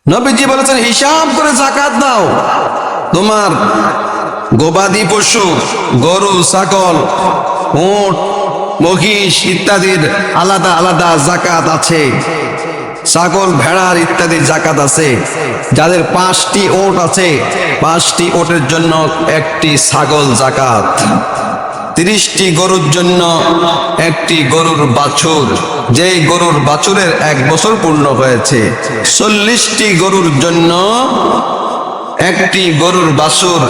নবীজি বলেছেন হিসাব করে যাকাত দাও। তোমার গবাদি পশু, গরু, ছাগল, উট, মহিষ ইত্যাদির আলাদা আলাদা যাকাত আছে। ছাগল, ভেড়ার ইত্যাদির যাকাত আছে। যাদের 5টি ওট আছে, 5টি ওটের জন্য একটি ছাগল যাকাত। 30টি গরুর জন্য একটি গরুর বাছুর, যেই গরুর বাছুরের 1 বছর পূর্ণ হয়েছে। 40টি গরুর জন্য একটি গরুর বাছুর,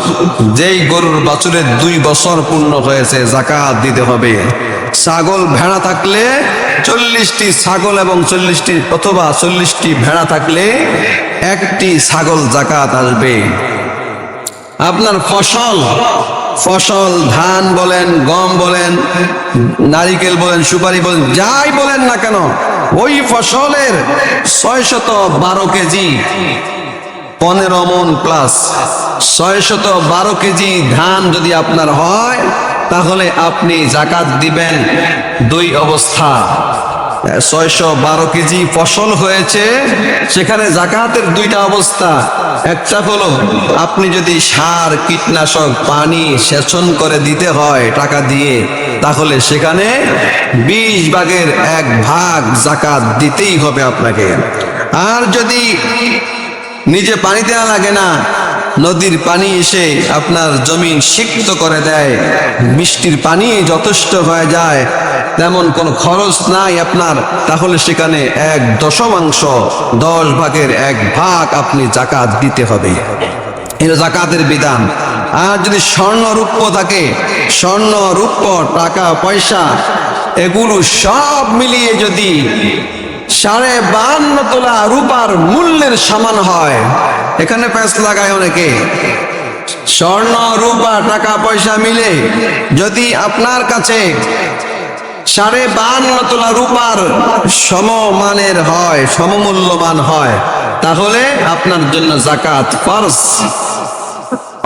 যেই গরুর বাছুরের 2 বছর পূর্ণ হয়েছে, যাকাত দিতে হবে। ছাগল, ভেড়া থাকলে 40টি ছাগল এবং 40টি অথবা 40টি ভেড়া থাকলে একটি ছাগল যাকাত আসবে। আপনার ফসল ধান বলেন, গম বলেন, নারিকেল বলেন, সুপারি বলেন, যাই বলেন না কেন, ওই ফসলের 612 কেজি 15 মণ প্লাস 612 কেজি ধান যদি আপনার হয়, তাহলে আপনি যাকাত দিবেন 2 অবস্থা। 612 কেজি ফসল হয়েছে, সেখানে যাকাতের 2টা অবস্থা। একটা হলো আপনি যদি সার, কীটনাশক, পানি সেচন করে দিতে হয় টাকা দিয়ে, তাহলে সেখানে 20 ভাগের 1 ভাগ যাকাত দিতেই হবে আপনাকে। আর যদি নিজে পানি দেওয়া লাগে না, নদীর পানি এসে আপনার জমিন সিক্ত করে দেয়, বৃষ্টির পানি যথেষ্ট হয়ে যায়, তেমন কোনো খরচ নাই আপনার, তাহলে সেখানে 1/10 10 ভাগের 1 ভাগ আপনি যাকাত দিতে হবে। এটা যাকাতের বিধান। আর যদি স্বর্ণ রূপ্য থাকে, স্বর্ণ রূপ্য টাকা পয়সা এগুলো সব মিলিয়ে যদি 52.5 তোলা রূপার মূল্যের সমান হয়, এখানে প্যাঁচ লাগায় অনেকে, স্বর্ণ রূপা টাকা পয়সা মিলে যদি আপনার কাছে 52.5 তোলা রূপার সমমানের হয়, সমমূল্যমান হয়, তাহলে আপনার জন্য যাকাত ফরজ।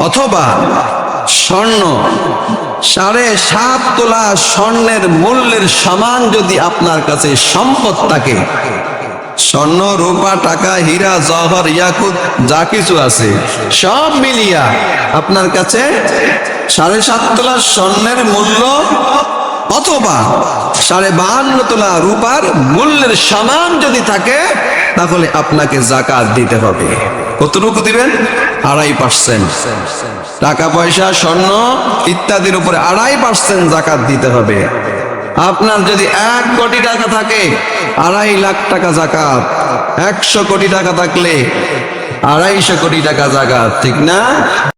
অথবা স্বর্ণ 7.5 তোলা স্বর্ণের মূল্যের সমান যদি আপনার কাছে সম্পদ থাকে, স্বর্ণ, রূপা, টাকা, হীরা, জওহর, ইয়াকুত যা কিছু আছে সব মিলিয়া আপনার কাছে 7.5 তোলা স্বর্ণের মূল্য অথবা 52.5 তোলা রূপার মূল্যের সমান যদি থাকে, তাহলে আপনাকে যাকাত দিতে হবে। কতটুকু দিবেন? 2.5%। টাকা পয়সা, স্বর্ণ ইত্যাদির উপরে 2.5% যাকাত দিতে হবে। আপনার যদি 1 কোটি টাকা থাকে, 2.5 লাখ টাকা যাকাত। 100 কোটি টাকা থাকলে 250 কোটি টাকা যাকাত, ঠিক না?